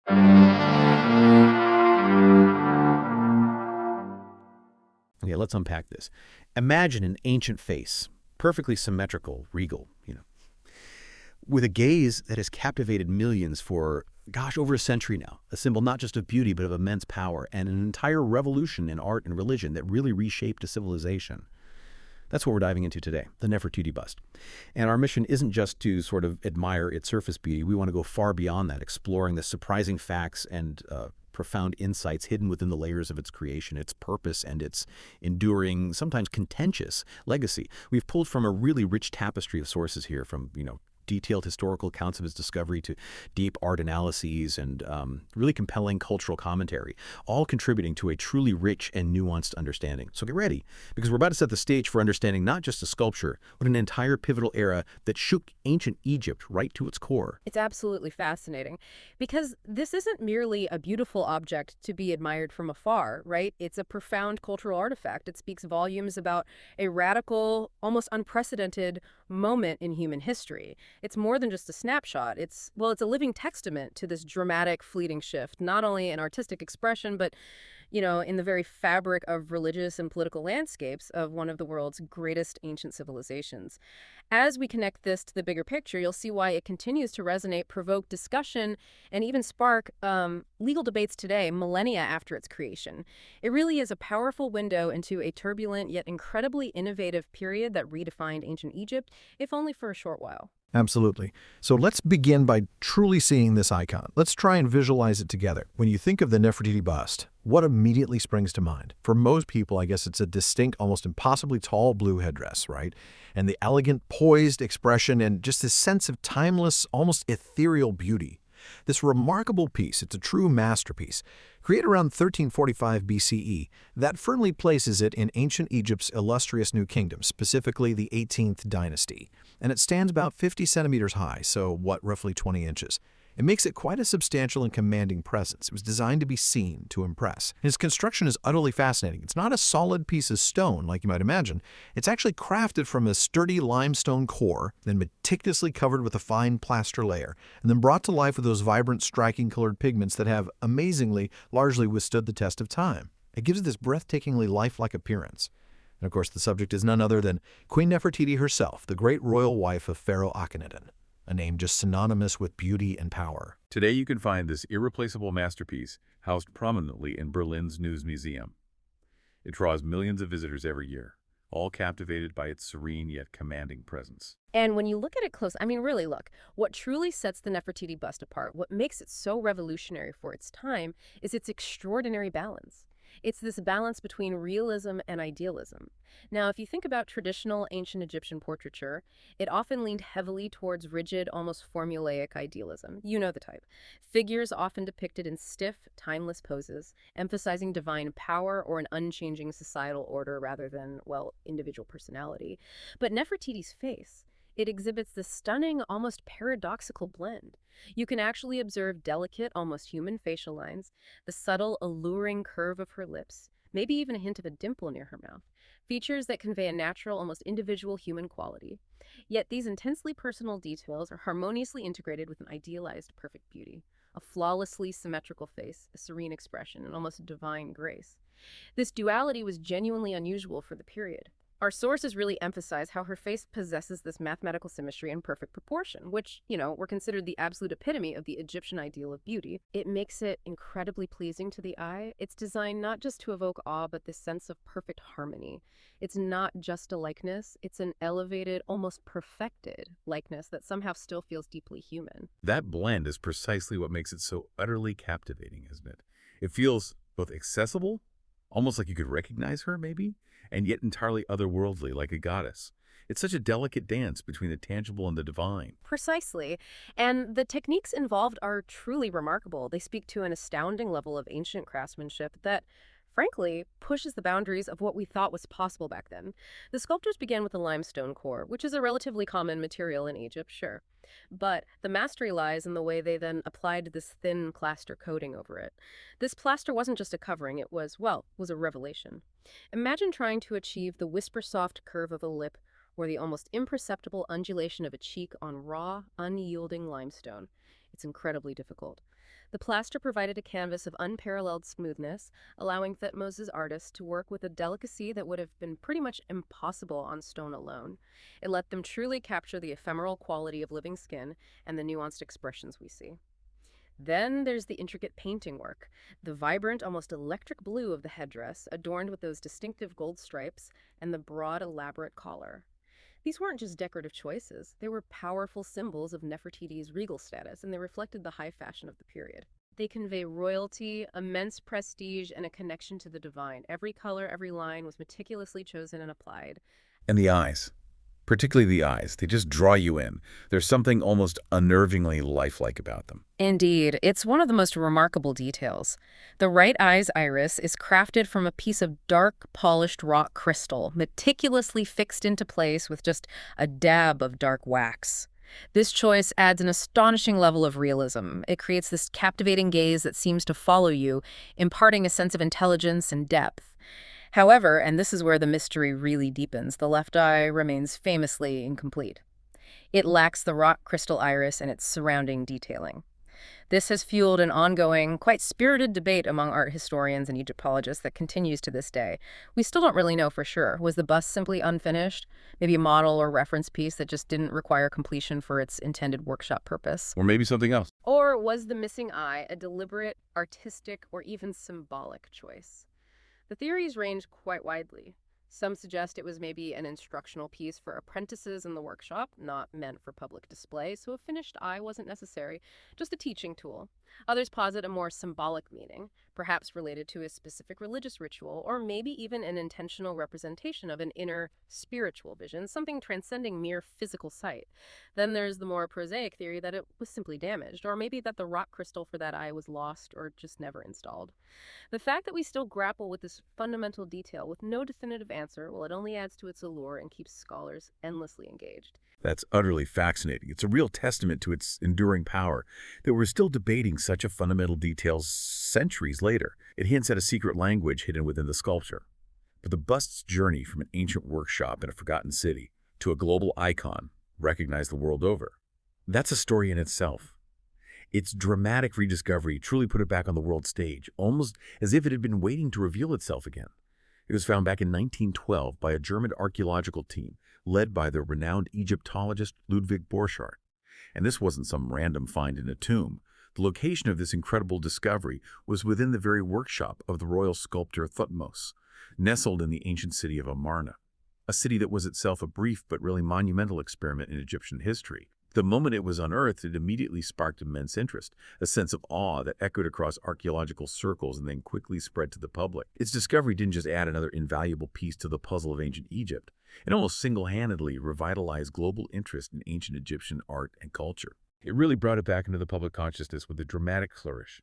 Okay, let's unpack this. Imagine an ancient face, perfectly symmetrical, regal, with a gaze that has captivated millions for, gosh, over a century now. A symbol not just of beauty, but of immense power, and an entire revolution in art and religion that really reshaped a civilization. That's what we're diving into today, the Nefertiti bust. And our mission isn't just to sort of admire its surface beauty. We want to go far beyond that, exploring the surprising facts and profound insights hidden within the layers of its creation, its purpose, and its enduring, sometimes contentious legacy. We've pulled from a really rich tapestry of sources here, from, detailed historical accounts of his discovery to deep art analyses and really compelling cultural commentary, all contributing to a truly rich and nuanced understanding. So get ready, because we're about to set the stage for understanding not just a sculpture, but an entire pivotal era that shook ancient Egypt right to its core. It's absolutely fascinating because this isn't merely a beautiful object to be admired from afar, right? It's a profound cultural artifact. It speaks volumes about a radical, almost unprecedented moment in human history. It's more than just a snapshot. It's a living testament to this dramatic, fleeting shift, not only in artistic expression, but in the very fabric of religious and political landscapes of one of the world's greatest ancient civilizations. As we connect this to the bigger picture, you'll see why it continues to resonate, provoke discussion, and even spark legal debates today, millennia after its creation. It really is a powerful window into a turbulent yet incredibly innovative period that redefined ancient Egypt, if only for a short while. Absolutely. So let's begin by truly seeing this icon. Let's try and visualize it together. When you think of the Nefertiti bust, what immediately springs to mind? For most people, I guess it's a distinct, almost impossibly tall blue headdress, right? And the elegant, poised expression and just this sense of timeless, almost ethereal beauty. This remarkable piece, it's a true masterpiece, created around 1345 BCE, that firmly places it in ancient Egypt's illustrious New Kingdom, specifically the 18th dynasty. And it stands about 50 centimeters high, so roughly 20 inches. It makes it quite a substantial and commanding presence. It was designed to be seen, to impress. And its construction is utterly fascinating. It's not a solid piece of stone, like you might imagine. It's actually crafted from a sturdy limestone core, then meticulously covered with a fine plaster layer, and then brought to life with those vibrant, striking colored pigments that have, amazingly, largely withstood the test of time. It gives it this breathtakingly lifelike appearance. And of course, the subject is none other than Queen Nefertiti herself, the great royal wife of Pharaoh Akhenaten, a name just synonymous with beauty and power. Today you can find this irreplaceable masterpiece housed prominently in Berlin's News Museum. It draws millions of visitors every year, all captivated by its serene yet commanding presence. And when you look at it close, really look, what truly sets the Nefertiti bust apart, what makes it so revolutionary for its time, is its extraordinary balance. It's this balance between realism and idealism. Now, if you think about traditional ancient Egyptian portraiture, it often leaned heavily towards rigid, almost formulaic idealism. You know the type. Figures often depicted in stiff, timeless poses, emphasizing divine power or an unchanging societal order rather than, individual personality. But Nefertiti's face, it exhibits this stunning, almost paradoxical blend. You can actually observe delicate, almost human facial lines, the subtle, alluring curve of her lips, maybe even a hint of a dimple near her mouth, features that convey a natural, almost individual human quality. Yet these intensely personal details are harmoniously integrated with an idealized perfect beauty, a flawlessly symmetrical face, a serene expression, and almost divine grace. This duality was genuinely unusual for the period. Our sources really emphasize how her face possesses this mathematical symmetry and perfect proportion, which, were considered the absolute epitome of the Egyptian ideal of beauty. It makes it incredibly pleasing to the eye. It's designed not just to evoke awe, but this sense of perfect harmony. It's not just a likeness, it's an elevated, almost perfected likeness that somehow still feels deeply human. That blend is precisely what makes it so utterly captivating, isn't it? It feels both accessible, almost like you could recognize her, maybe, and yet entirely otherworldly, like a goddess. It's such a delicate dance between the tangible and the divine. Precisely. And the techniques involved are truly remarkable. They speak to an astounding level of ancient craftsmanship that, frankly, pushes the boundaries of what we thought was possible back then. The sculptors began with a limestone core, which is a relatively common material in Egypt, sure. But the mastery lies in the way they then applied this thin plaster coating over it. This plaster wasn't just a covering, it was a revelation. Imagine trying to achieve the whisper-soft curve of a lip or the almost imperceptible undulation of a cheek on raw, unyielding limestone. It's incredibly difficult. The plaster provided a canvas of unparalleled smoothness, allowing Thutmose's artists to work with a delicacy that would have been pretty much impossible on stone alone. It let them truly capture the ephemeral quality of living skin and the nuanced expressions we see. Then there's the intricate painting work, the vibrant, almost electric blue of the headdress, adorned with those distinctive gold stripes, and the broad, elaborate collar. These weren't just decorative choices, they were powerful symbols of Nefertiti's regal status, and they reflected the high fashion of the period. They convey royalty, immense prestige, and a connection to the divine. Every color, every line was meticulously chosen and applied. And the eyes. Particularly the eyes. They just draw you in. There's something almost unnervingly lifelike about them. Indeed, it's one of the most remarkable details. The right eye's iris is crafted from a piece of dark, polished rock crystal, meticulously fixed into place with just a dab of dark wax. This choice adds an astonishing level of realism. It creates this captivating gaze that seems to follow you, imparting a sense of intelligence and depth. However, and this is where the mystery really deepens, the left eye remains famously incomplete. It lacks the rock crystal iris and its surrounding detailing. This has fueled an ongoing, quite spirited debate among art historians and Egyptologists that continues to this day. We still don't really know for sure. Was the bust simply unfinished? Maybe a model or reference piece that just didn't require completion for its intended workshop purpose? Or maybe something else. Or was the missing eye a deliberate, artistic, or even symbolic choice? The theories range quite widely. Some suggest it was maybe an instructional piece for apprentices in the workshop, not meant for public display, so a finished eye wasn't necessary, just a teaching tool. Others posit a more symbolic meaning, perhaps related to a specific religious ritual, or maybe even an intentional representation of an inner spiritual vision, something transcending mere physical sight. Then there's the more prosaic theory that it was simply damaged, or maybe that the rock crystal for that eye was lost or just never installed. The fact that we still grapple with this fundamental detail with no definitive answer, well, it only adds to its allure and keeps scholars endlessly engaged. That's utterly fascinating. It's a real testament to its enduring power that we're still debating such a fundamental detail centuries later. It hints at a secret language hidden within the sculpture. But the bust's journey from an ancient workshop in a forgotten city to a global icon recognized the world over, that's a story in itself. Its dramatic rediscovery truly put it back on the world stage, almost as if it had been waiting to reveal itself again. It was found back in 1912 by a German archaeological team led by the renowned Egyptologist Ludwig Borchardt. And this wasn't some random find in a tomb. The location of this incredible discovery was within the very workshop of the royal sculptor Thutmose, nestled in the ancient city of Amarna, a city that was itself a brief but really monumental experiment in Egyptian history. The moment it was unearthed, it immediately sparked immense interest, a sense of awe that echoed across archaeological circles and then quickly spread to the public. Its discovery didn't just add another invaluable piece to the puzzle of ancient Egypt. It almost single-handedly revitalized global interest in ancient Egyptian art and culture. It really brought it back into the public consciousness with a dramatic flourish.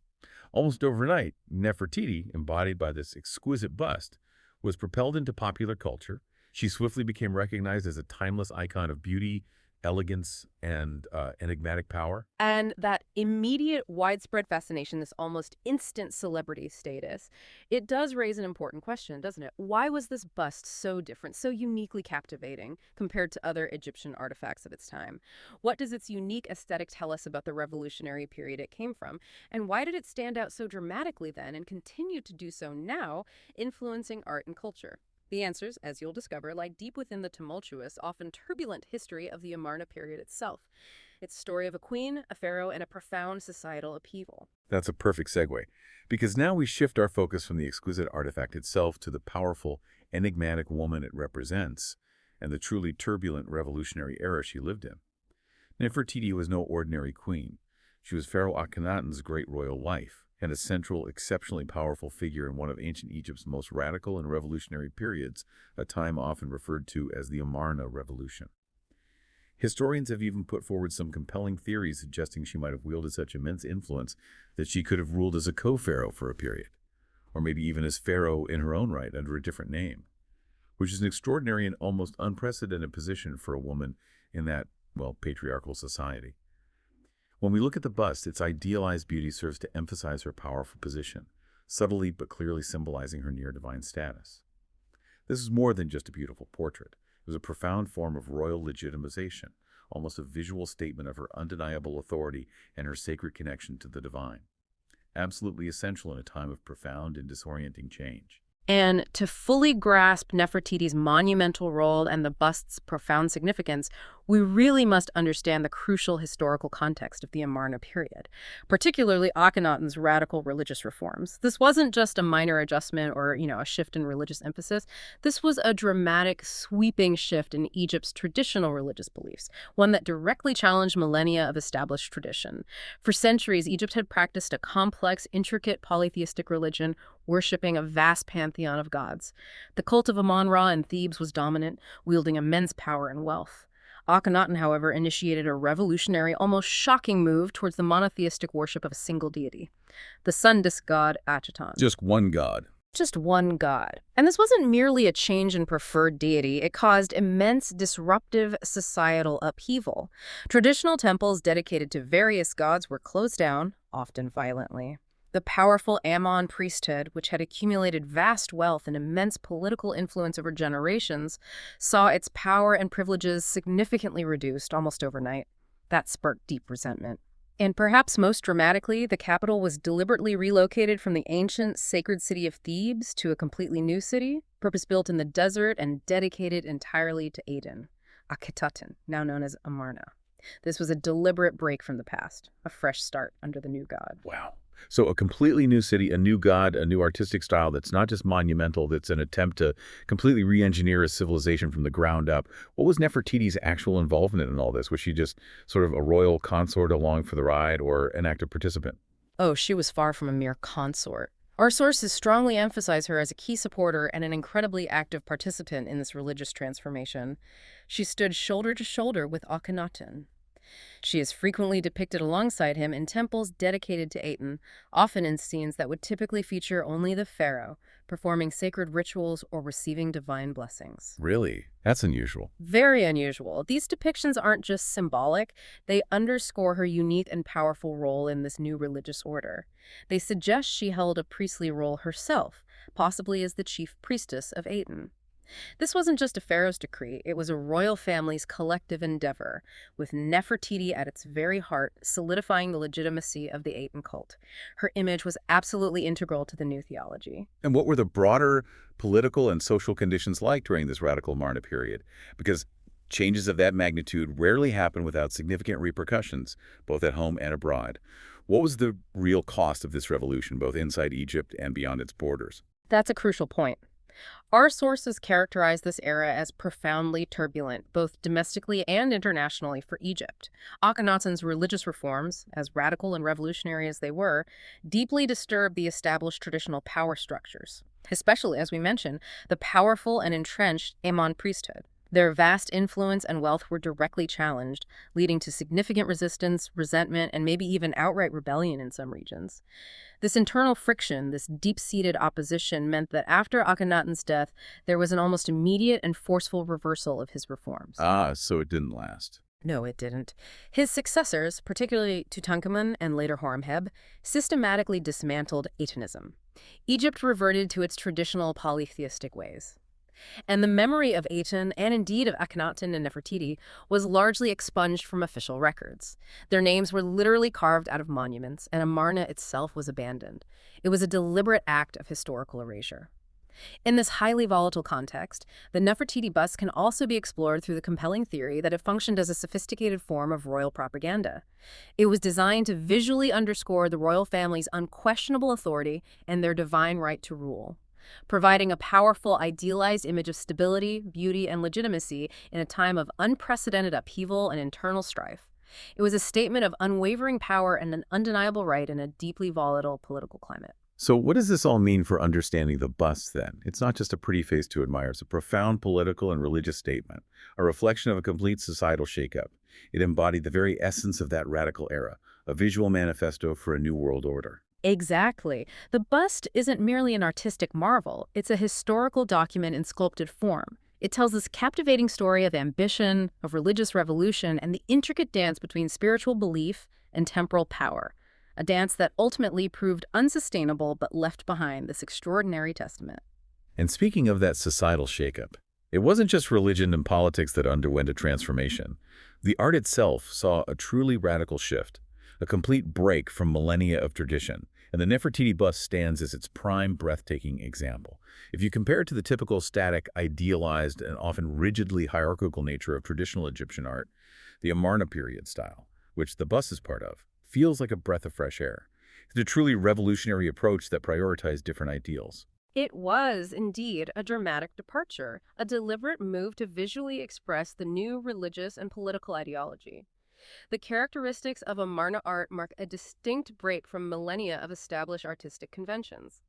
Almost overnight, Nefertiti, embodied by this exquisite bust, was propelled into popular culture. She swiftly became recognized as a timeless icon of beauty, elegance, and enigmatic power. And that immediate widespread fascination, this almost instant celebrity status, it does raise an important question, doesn't it? Why was this bust so different, so uniquely captivating compared to other Egyptian artifacts of its time? What does its unique aesthetic tell us about the revolutionary period it came from? And why did it stand out so dramatically then and continue to do so now, influencing art and culture? The answers, as you'll discover, lie deep within the tumultuous, often turbulent history of the Amarna period itself. Its story of a queen, a pharaoh, and a profound societal upheaval. That's a perfect segue, because now we shift our focus from the exquisite artifact itself to the powerful, enigmatic woman it represents and the truly turbulent revolutionary era she lived in. Nefertiti was no ordinary queen. She was Pharaoh Akhenaten's great royal wife, and a central, exceptionally powerful figure in one of ancient Egypt's most radical and revolutionary periods, a time often referred to as the Amarna Revolution. Historians have even put forward some compelling theories suggesting she might have wielded such immense influence that she could have ruled as a co-pharaoh for a period, or maybe even as pharaoh in her own right under a different name, which is an extraordinary and almost unprecedented position for a woman in that, well, patriarchal society. When we look at the bust, its idealized beauty serves to emphasize her powerful position, subtly but clearly symbolizing her near-divine status. This is more than just a beautiful portrait. It was a profound form of royal legitimization, almost a visual statement of her undeniable authority and her sacred connection to the divine. absolutely essential in a time of profound and disorienting change. And to fully grasp Nefertiti's monumental role and the bust's profound significance, we really must understand the crucial historical context of the Amarna period, particularly Akhenaten's radical religious reforms. This wasn't just a minor adjustment or, a shift in religious emphasis. This was a dramatic, sweeping shift in Egypt's traditional religious beliefs, one that directly challenged millennia of established tradition. For centuries, Egypt had practiced a complex, intricate polytheistic religion, worshipping a vast pantheon of gods. The cult of Amun-Ra in Thebes was dominant, wielding immense power and wealth. Akhenaten, however, initiated a revolutionary, almost shocking move towards the monotheistic worship of a single deity, the sun-disk god Acheton. Just one god. Just one god. And this wasn't merely a change in preferred deity, it caused immense disruptive societal upheaval. Traditional temples dedicated to various gods were closed down, often violently. The powerful Ammon priesthood, which had accumulated vast wealth and immense political influence over generations, saw its power and privileges significantly reduced almost overnight. That sparked deep resentment. And perhaps most dramatically, the capital was deliberately relocated from the ancient sacred city of Thebes to a completely new city, purpose-built in the desert and dedicated entirely to Aten, Akhetaten, now known as Amarna. This was a deliberate break from the past, a fresh start under the new god. Wow. So a completely new city, a new god, a new artistic style that's not just monumental, that's an attempt to completely re-engineer a civilization from the ground up. What was Nefertiti's actual involvement in all this? Was she just sort of a royal consort along for the ride or an active participant? Oh, she was far from a mere consort. Our sources strongly emphasize her as a key supporter and an incredibly active participant in this religious transformation. She stood shoulder to shoulder with Akhenaten. She is frequently depicted alongside him in temples dedicated to Aten, often in scenes that would typically feature only the pharaoh, performing sacred rituals or receiving divine blessings. Really? That's unusual. Very unusual. These depictions aren't just symbolic, they underscore her unique and powerful role in this new religious order. They suggest she held a priestly role herself, possibly as the chief priestess of Aten. This wasn't just a pharaoh's decree, it was a royal family's collective endeavor, with Nefertiti at its very heart, solidifying the legitimacy of the Aten cult. Her image was absolutely integral to the new theology. And what were the broader political and social conditions like during this radical Amarna period? Because changes of that magnitude rarely happen without significant repercussions, both at home and abroad. What was the real cost of this revolution, both inside Egypt and beyond its borders? That's a crucial point. Our sources characterize this era as profoundly turbulent, both domestically and internationally for Egypt. Akhenaten's religious reforms, as radical and revolutionary as they were, deeply disturbed the established traditional power structures, especially, as we mentioned, the powerful and entrenched Ammon priesthood. Their vast influence and wealth were directly challenged, leading to significant resistance, resentment, and maybe even outright rebellion in some regions. This internal friction, this deep-seated opposition, meant that after Akhenaten's death, there was an almost immediate and forceful reversal of his reforms. So it didn't last. No, it didn't. His successors, particularly Tutankhamun and later Horemheb, systematically dismantled Atenism. Egypt reverted to its traditional polytheistic ways. And the memory of Aten, and indeed of Akhenaten and Nefertiti, was largely expunged from official records. Their names were literally carved out of monuments, and Amarna itself was abandoned. It was a deliberate act of historical erasure. In this highly volatile context, the Nefertiti bust can also be explored through the compelling theory that it functioned as a sophisticated form of royal propaganda. It was designed to visually underscore the royal family's unquestionable authority and their divine right to rule, providing a powerful, idealized image of stability, beauty, and legitimacy in a time of unprecedented upheaval and internal strife. It was a statement of unwavering power and an undeniable right in a deeply volatile political climate. So what does this all mean for understanding the bust, then? It's not just a pretty face to admire. It's a profound political and religious statement, a reflection of a complete societal shakeup. It embodied the very essence of that radical era, a visual manifesto for a new world order. Exactly. The bust isn't merely an artistic marvel. It's a historical document in sculpted form. It tells this captivating story of ambition, of religious revolution, and the intricate dance between spiritual belief and temporal power. A dance that ultimately proved unsustainable but left behind this extraordinary testament. And speaking of that societal shakeup, it wasn't just religion and politics that underwent a transformation. The art itself saw a truly radical shift, a complete break from millennia of tradition. And the Nefertiti bust stands as its prime breathtaking example. If you compare it to the typical static, idealized, and often rigidly hierarchical nature of traditional Egyptian art, the Amarna period style, which the bust is part of, feels like a breath of fresh air. It's a truly revolutionary approach that prioritized different ideals. It was, indeed, a dramatic departure, a deliberate move to visually express the new religious and political ideology. The characteristics of Amarna art mark a distinct break from millennia of established artistic conventions.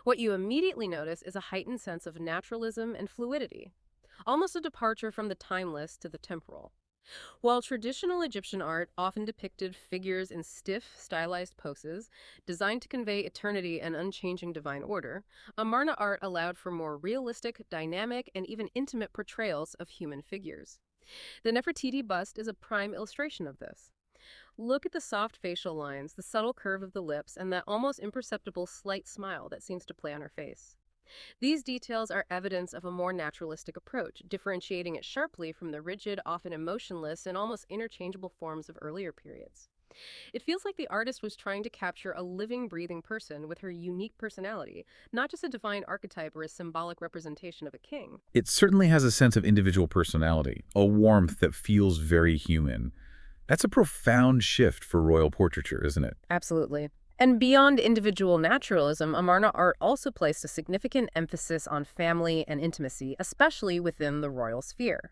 What you immediately notice is a heightened sense of naturalism and fluidity, almost a departure from the timeless to the temporal. While traditional Egyptian art often depicted figures in stiff, stylized poses, designed to convey eternity and unchanging divine order, Amarna art allowed for more realistic, dynamic, and even intimate portrayals of human figures. The Nefertiti bust is a prime illustration of this. Look at the soft facial lines, the subtle curve of the lips, and that almost imperceptible slight smile that seems to play on her face. These details are evidence of a more naturalistic approach, differentiating it sharply from the rigid, often emotionless, and almost interchangeable forms of earlier periods. It feels like the artist was trying to capture a living, breathing person with her unique personality, not just a divine archetype or a symbolic representation of a king. It certainly has a sense of individual personality, a warmth that feels very human. That's a profound shift for royal portraiture, isn't it? Absolutely. And beyond individual naturalism, Amarna art also placed a significant emphasis on family and intimacy, especially within the royal sphere.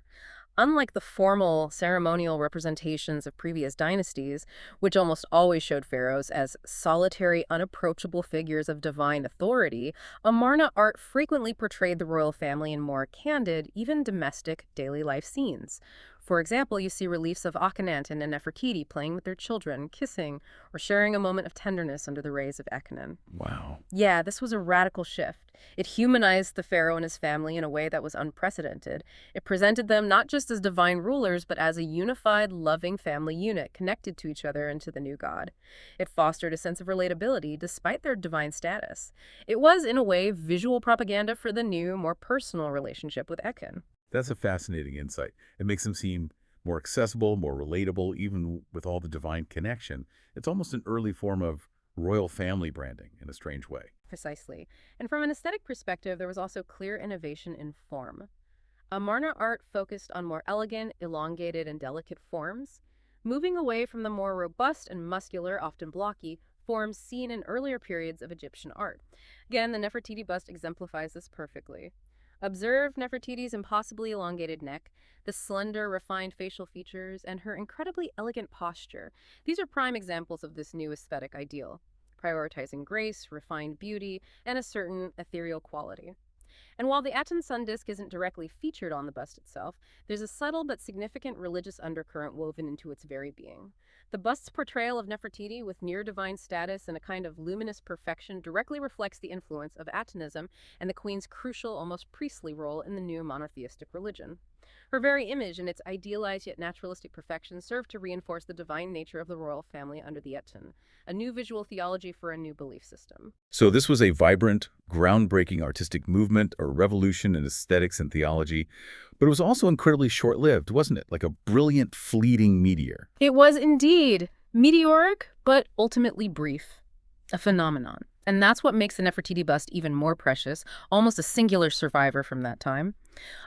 Unlike the formal, ceremonial representations of previous dynasties, which almost always showed pharaohs as solitary, unapproachable figures of divine authority, Amarna art frequently portrayed the royal family in more candid, even domestic, daily life scenes. For example, you see reliefs of Akhenaten and Nefertiti playing with their children, kissing, or sharing a moment of tenderness under the rays of Ekhenon. Wow. Yeah, this was a radical shift. It humanized the pharaoh and his family in a way that was unprecedented. It presented them not just as divine rulers, but as a unified, loving family unit connected to each other and to the new god. It fostered a sense of relatability despite their divine status. It was, in a way, visual propaganda for the new, more personal relationship with Ekhen. That's a fascinating insight. It makes them seem more accessible, more relatable, even with all the divine connection. It's almost an early form of royal family branding in a strange way. Precisely. And from an aesthetic perspective, there was also clear innovation in form. Amarna art focused on more elegant, elongated, and delicate forms, moving away from the more robust and muscular, often blocky, forms seen in earlier periods of Egyptian art. Again, the Nefertiti bust exemplifies this perfectly. Observe Nefertiti's impossibly elongated neck, the slender, refined facial features, and her incredibly elegant posture. These are prime examples of this new aesthetic ideal, prioritizing grace, refined beauty, and a certain ethereal quality. And while the Aten sun disk isn't directly featured on the bust itself, there's a subtle but significant religious undercurrent woven into its very being. The bust's portrayal of Nefertiti with near-divine status and a kind of luminous perfection directly reflects the influence of Atenism and the queen's crucial, almost priestly role in the new monotheistic religion. Her very image and its idealized yet naturalistic perfection serve to reinforce the divine nature of the royal family under the Aten, a new visual theology for a new belief system. So this was a vibrant, groundbreaking artistic movement, a revolution in aesthetics and theology, but it was also incredibly short-lived, wasn't it? Like a brilliant, fleeting meteor. It was indeed meteoric, but ultimately brief. A phenomenon. And that's what makes the Nefertiti bust even more precious, almost a singular survivor from that time.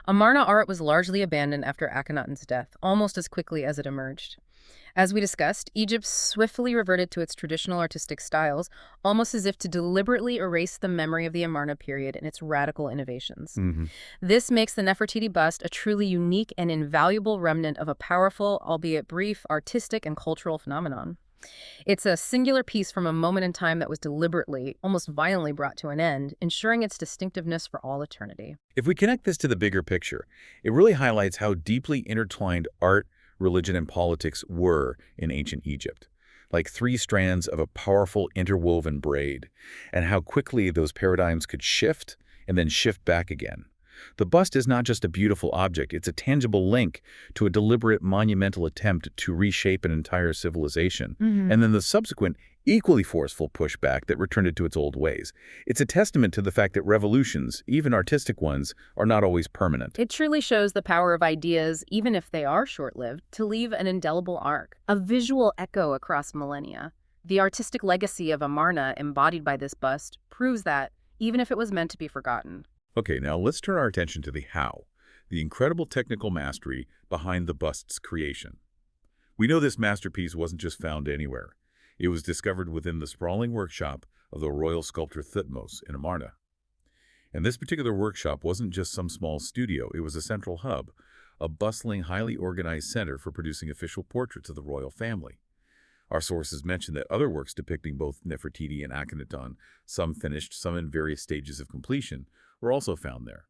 Amarna art was largely abandoned after Akhenaten's death, almost as quickly as it emerged. As we discussed, Egypt swiftly reverted to its traditional artistic styles, almost as if to deliberately erase the memory of the Amarna period and its radical innovations. This makes the Nefertiti bust a truly unique and invaluable remnant of a powerful, albeit brief, artistic and cultural phenomenon. It's a singular piece from a moment in time that was deliberately, almost violently brought to an end, ensuring its distinctiveness for all eternity. If we connect this to the bigger picture, it really highlights how deeply intertwined art, religion, and politics were in ancient Egypt, like three strands of a powerful interwoven braid, and how quickly those paradigms could shift and then shift back again. The bust is not just a beautiful object, it's a tangible link to a deliberate monumental attempt to reshape an entire civilization, and then the subsequent, equally forceful pushback that returned it to its old ways. It's a testament to the fact that revolutions, even artistic ones, are not always permanent. It truly shows the power of ideas, even if they are short-lived, to leave an indelible arc, a visual echo across millennia. The artistic legacy of Amarna embodied by this bust proves that, even if it was meant to be forgotten. Okay, now let's turn our attention to the how, the incredible technical mastery behind the bust's creation. We know this masterpiece wasn't just found anywhere. It was discovered within the sprawling workshop of the royal sculptor Thutmose in Amarna. And this particular workshop wasn't just some small studio, it was a central hub, a bustling, highly organized center for producing official portraits of the royal family. Our sources mention that other works depicting both Nefertiti and Akhenaten, some finished, some in various stages of completion, were also found there,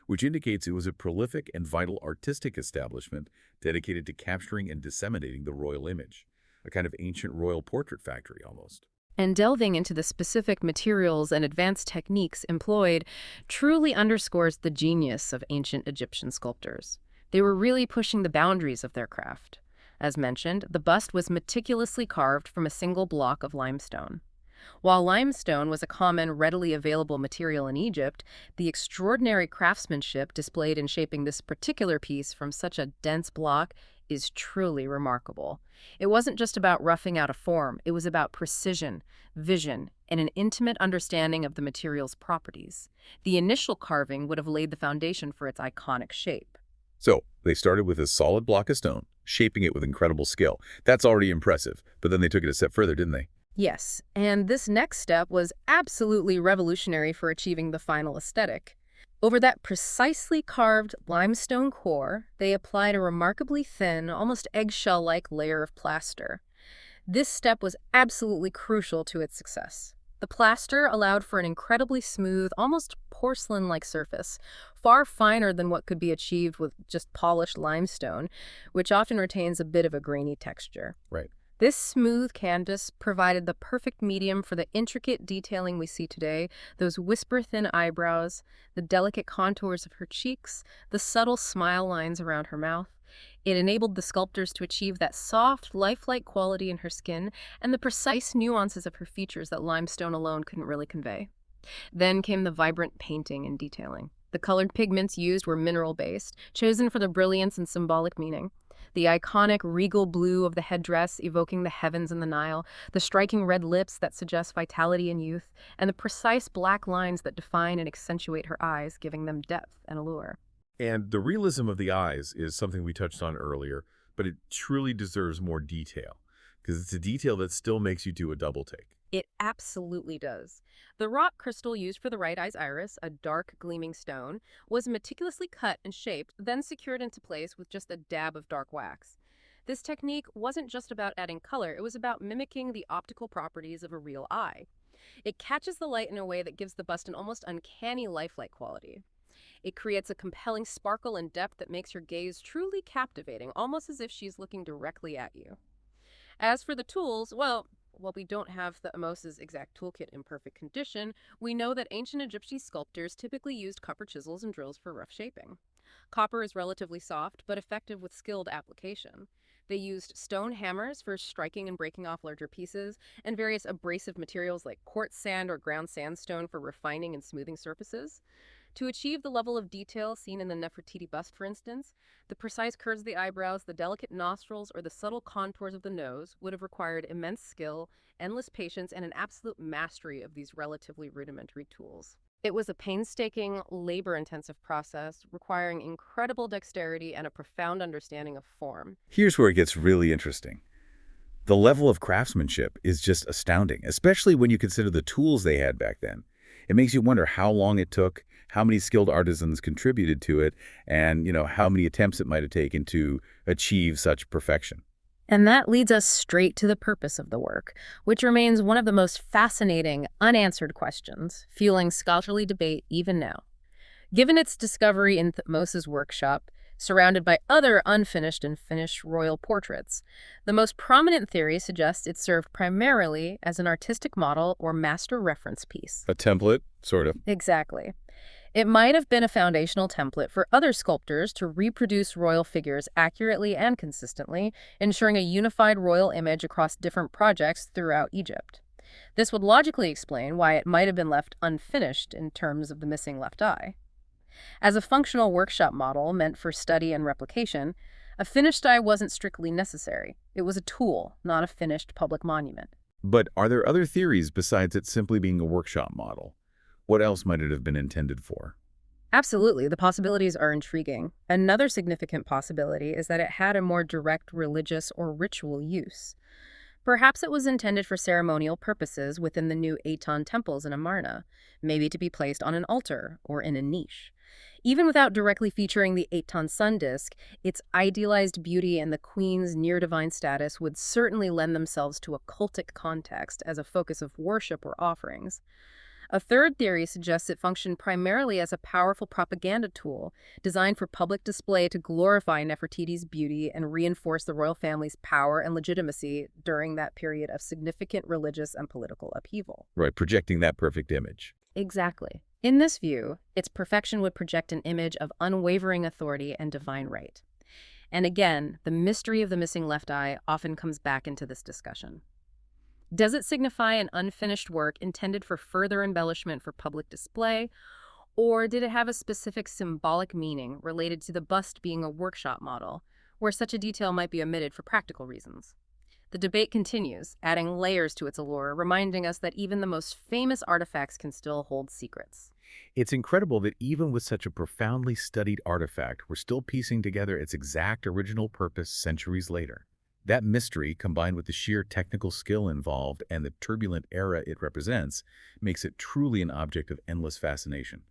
which indicates it was a prolific and vital artistic establishment dedicated to capturing and disseminating the royal image, a kind of ancient royal portrait factory almost. And delving into the specific materials and advanced techniques employed truly underscores the genius of ancient Egyptian sculptors. They were really pushing the boundaries of their craft. As mentioned, the bust was meticulously carved from a single block of limestone. While limestone was a common, readily available material in Egypt, the extraordinary craftsmanship displayed in shaping this particular piece from such a dense block is truly remarkable. It wasn't just about roughing out a form, it was about precision, vision, and an intimate understanding of the material's properties. The initial carving would have laid the foundation for its iconic shape. So, they started with a solid block of stone, shaping it with incredible skill. That's already impressive, but then they took it a step further, didn't they? Yes, and this next step was absolutely revolutionary for achieving the final aesthetic. Over that precisely carved limestone core, they applied a remarkably thin, almost eggshell-like layer of plaster. This step was absolutely crucial to its success. The plaster allowed for an incredibly smooth, almost porcelain-like surface, far finer than what could be achieved with just polished limestone, which often retains a bit of a grainy texture. Right. This smooth canvas provided the perfect medium for the intricate detailing we see today, those whisper-thin eyebrows, the delicate contours of her cheeks, the subtle smile lines around her mouth. It enabled the sculptors to achieve that soft, lifelike quality in her skin and the precise nuances of her features that limestone alone couldn't really convey. Then came the vibrant painting and detailing. The colored pigments used were mineral-based, chosen for their brilliance and symbolic meaning. The iconic regal blue of the headdress evoking the heavens and the Nile, the striking red lips that suggest vitality and youth, and the precise black lines that define and accentuate her eyes, giving them depth and allure. And the realism of the eyes is something we touched on earlier, but it truly deserves more detail, because it's a detail that still makes you do a double take. It absolutely does. The rock crystal used for the right eye's iris, a dark, gleaming stone, was meticulously cut and shaped, then secured into place with just a dab of dark wax. This technique wasn't just about adding color, it was about mimicking the optical properties of a real eye. It catches the light in a way that gives the bust an almost uncanny lifelike quality. It creates a compelling sparkle and depth that makes your gaze truly captivating, almost as if she's looking directly at you. As for the tools, well, while we don't have Thutmose's exact toolkit in perfect condition, we know that ancient Egyptian sculptors typically used copper chisels and drills for rough shaping. Copper is relatively soft, but effective with skilled application. They used stone hammers for striking and breaking off larger pieces, and various abrasive materials like quartz sand or ground sandstone for refining and smoothing surfaces. To achieve the level of detail seen in the Nefertiti bust, for instance, the precise curves of the eyebrows, the delicate nostrils, or the subtle contours of the nose would have required immense skill, endless patience, and an absolute mastery of these relatively rudimentary tools. It was a painstaking, labor-intensive process, requiring incredible dexterity and a profound understanding of form. Here's where it gets really interesting. The level of craftsmanship is just astounding, especially when you consider the tools they had back then. It makes you wonder how long it took, how many skilled artisans contributed to it, and, how many attempts it might have taken to achieve such perfection. And that leads us straight to the purpose of the work, which remains one of the most fascinating, unanswered questions, fueling scholarly debate even now. Given its discovery in Thutmose's workshop, surrounded by other unfinished and finished royal portraits, the most prominent theory suggests it served primarily as an artistic model or master reference piece. A template, sort of. Exactly. It might have been a foundational template for other sculptors to reproduce royal figures accurately and consistently, ensuring a unified royal image across different projects throughout Egypt. This would logically explain why it might have been left unfinished in terms of the missing left eye. As a functional workshop model meant for study and replication, a finished eye wasn't strictly necessary. It was a tool, not a finished public monument. But are there other theories besides it simply being a workshop model? What else might it have been intended for? Absolutely, the possibilities are intriguing. Another significant possibility is that it had a more direct religious or ritual use. Perhaps it was intended for ceremonial purposes within the new Aton temples in Amarna, maybe to be placed on an altar or in a niche. Even without directly featuring the Aton sun disk, its idealized beauty and the queen's near-divine status would certainly lend themselves to a cultic context as a focus of worship or offerings. A third theory suggests it functioned primarily as a powerful propaganda tool designed for public display to glorify Nefertiti's beauty and reinforce the royal family's power and legitimacy during that period of significant religious and political upheaval. Right, projecting that perfect image. Exactly. In this view, its perfection would project an image of unwavering authority and divine right. And again, the mystery of the missing left eye often comes back into this discussion. Does it signify an unfinished work intended for further embellishment for public display, or did it have a specific symbolic meaning related to the bust being a workshop model, where such a detail might be omitted for practical reasons? The debate continues, adding layers to its allure, reminding us that even the most famous artifacts can still hold secrets. It's incredible that even with such a profoundly studied artifact, we're still piecing together its exact original purpose centuries later. That mystery, combined with the sheer technical skill involved and the turbulent era it represents, makes it truly an object of endless fascination.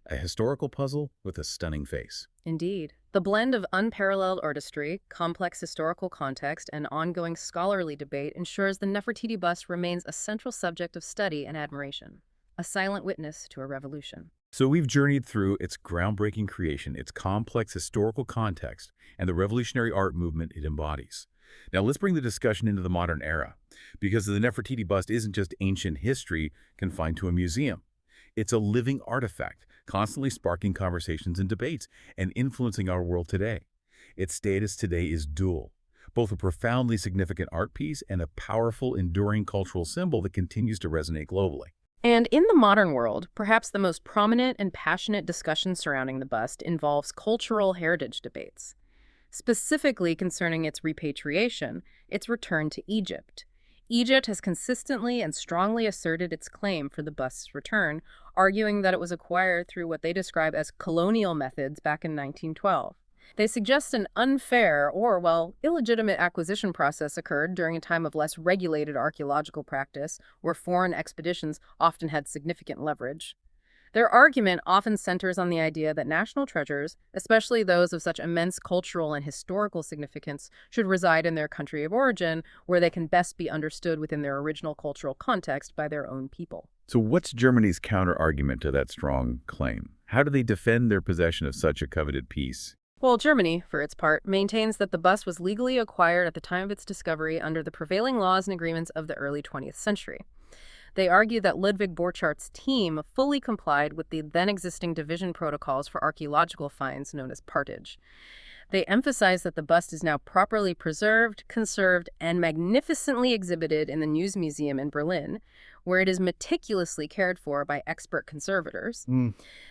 A historical puzzle with a stunning face. Indeed. The blend of unparalleled artistry, complex historical context, and ongoing scholarly debate ensures the Nefertiti bust remains a central subject of study and admiration, a silent witness to a revolution. So we've journeyed through its groundbreaking creation, its complex historical context, and the revolutionary art movement it embodies. Now let's bring the discussion into the modern era, because the Nefertiti bust isn't just ancient history confined to a museum. It's a living artifact, constantly sparking conversations and debates and influencing our world today. Its status today is dual, both a profoundly significant art piece and a powerful, enduring cultural symbol that continues to resonate globally. And in the modern world, perhaps the most prominent and passionate discussion surrounding the bust involves cultural heritage debates. Specifically concerning its repatriation, its return to Egypt. Egypt has consistently and strongly asserted its claim for the bust's return, arguing that it was acquired through what they describe as colonial methods back in 1912. They suggest an unfair or, well, illegitimate acquisition process occurred during a time of less regulated archaeological practice, where foreign expeditions often had significant leverage. Their argument often centers on the idea that national treasures, especially those of such immense cultural and historical significance, should reside in their country of origin, where they can best be understood within their original cultural context by their own people. So what's Germany's counter-argument to that strong claim? How do they defend their possession of such a coveted piece? Well, Germany, for its part, maintains that the bust was legally acquired at the time of its discovery under the prevailing laws and agreements of the early 20th century. They argue that Ludwig Borchart's team fully complied with the then-existing division protocols for archaeological finds known as partage. They emphasize that the bust is now properly preserved, conserved, and magnificently exhibited in the News Museum in Berlin, where it is meticulously cared for by expert conservators.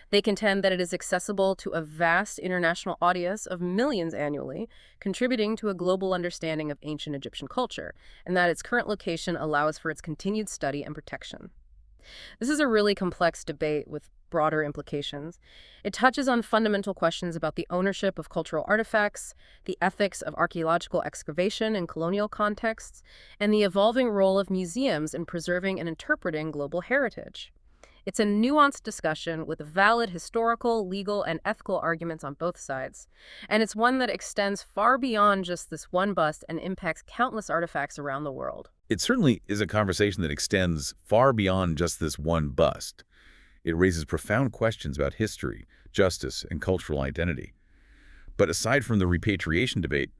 They contend that it is accessible to a vast international audience of millions annually, contributing to a global understanding of ancient Egyptian culture, and that its current location allows for its continued study and protection. This is a really complex debate with broader implications. It touches on fundamental questions about the ownership of cultural artifacts, the ethics of archaeological excavation in colonial contexts, and the evolving role of museums in preserving and interpreting global heritage. It's a nuanced discussion with valid historical, legal, and ethical arguments on both sides, and it's one that extends far beyond just this one bust and impacts countless artifacts around the world. It certainly is a conversation that extends far beyond just this one bust. It raises profound questions about history, justice, and cultural identity. But aside from the repatriation debate,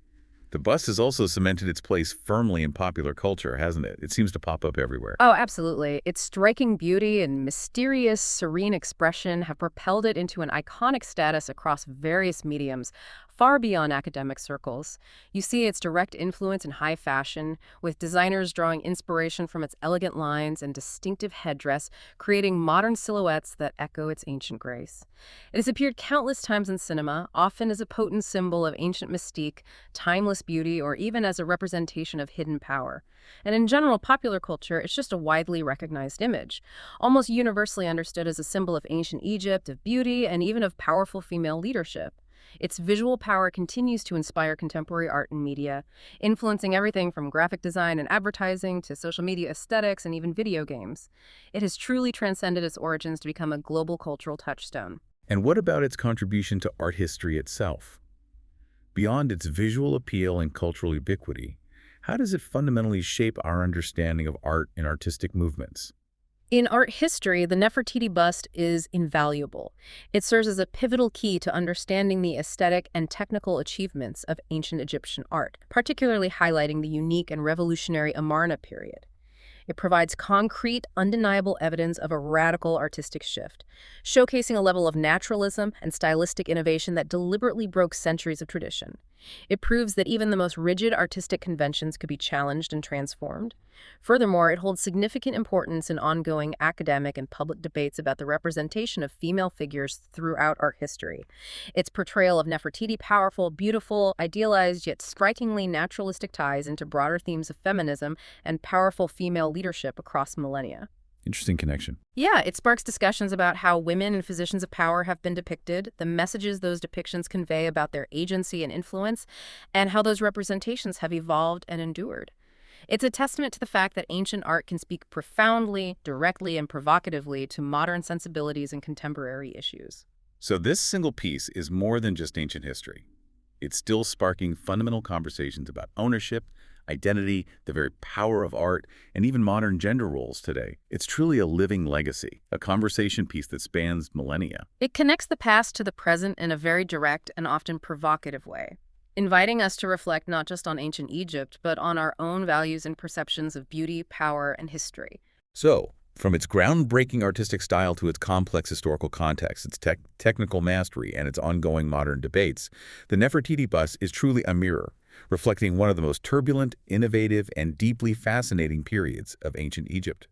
the bust has also cemented its place firmly in popular culture, hasn't it? It seems to pop up everywhere. Oh, absolutely. Its striking beauty and mysterious, serene expression have propelled it into an iconic status across various mediums, far beyond academic circles. You see its direct influence in high fashion, with designers drawing inspiration from its elegant lines and distinctive headdress, creating modern silhouettes that echo its ancient grace. It has appeared countless times in cinema, often as a potent symbol of ancient mystique, timeless timeless beauty or even as a representation of hidden power. And in general popular culture, it's just a widely recognized image, almost universally understood as a symbol of ancient Egypt, of beauty, and even of powerful female leadership. Its visual power continues to inspire contemporary art and media, influencing everything from graphic design and advertising to social media aesthetics and even video games. It has truly transcended its origins to become a global cultural touchstone. And what about its contribution to art history itself? Beyond its visual appeal and cultural ubiquity, how does it fundamentally shape our understanding of art and artistic movements? In art history, the Nefertiti bust is invaluable. It serves as a pivotal key to understanding the aesthetic and technical achievements of ancient Egyptian art, particularly highlighting the unique and revolutionary Amarna period. It provides concrete, undeniable evidence of a radical artistic shift, showcasing a level of naturalism and stylistic innovation that deliberately broke centuries of tradition. It proves that even the most rigid artistic conventions could be challenged and transformed. Furthermore, it holds significant importance in ongoing academic and public debates about the representation of female figures throughout art history. Its portrayal of Nefertiti powerful, beautiful, idealized, yet strikingly naturalistic ties into broader themes of feminism and powerful female leadership across millennia. Interesting connection. Yeah, it sparks discussions about how women and positions of power have been depicted, the messages those depictions convey about their agency and influence, and how those representations have evolved and endured. It's a testament to the fact that ancient art can speak profoundly, directly, and provocatively to modern sensibilities and contemporary issues. So this single piece is more than just ancient history. It's still sparking fundamental conversations about ownership, identity, the very power of art, and even modern gender roles today. It's truly a living legacy, a conversation piece that spans millennia. It connects the past to the present in a very direct and often provocative way, inviting us to reflect not just on ancient Egypt, but on our own values and perceptions of beauty, power, and history. So, from its groundbreaking artistic style to its complex historical context, its technical mastery, and its ongoing modern debates, the Nefertiti bust is truly a mirror, reflecting one of the most turbulent, innovative, and deeply fascinating periods of ancient Egypt.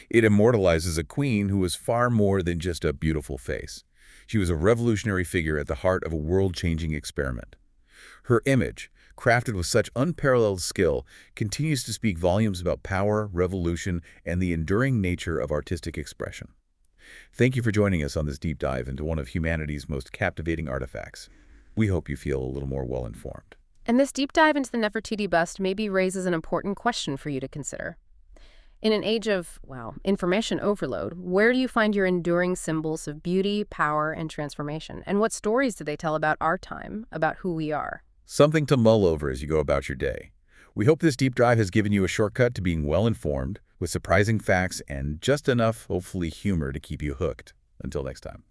It immortalizes a queen who was far more than just a beautiful face. She was a revolutionary figure at the heart of a world-changing experiment. Her image, crafted with such unparalleled skill, continues to speak volumes about power, revolution, and the enduring nature of artistic expression. Thank you for joining us on this deep dive into one of humanity's most captivating artifacts. We hope you feel a little more well-informed. And this deep dive into the Nefertiti bust maybe raises an important question for you to consider. In an age of, information overload, where do you find your enduring symbols of beauty, power, and transformation? And what stories do they tell about our time, about who we are? Something to mull over as you go about your day. We hope this deep dive has given you a shortcut to being well-informed, with surprising facts and just enough, hopefully, humor to keep you hooked. Until next time.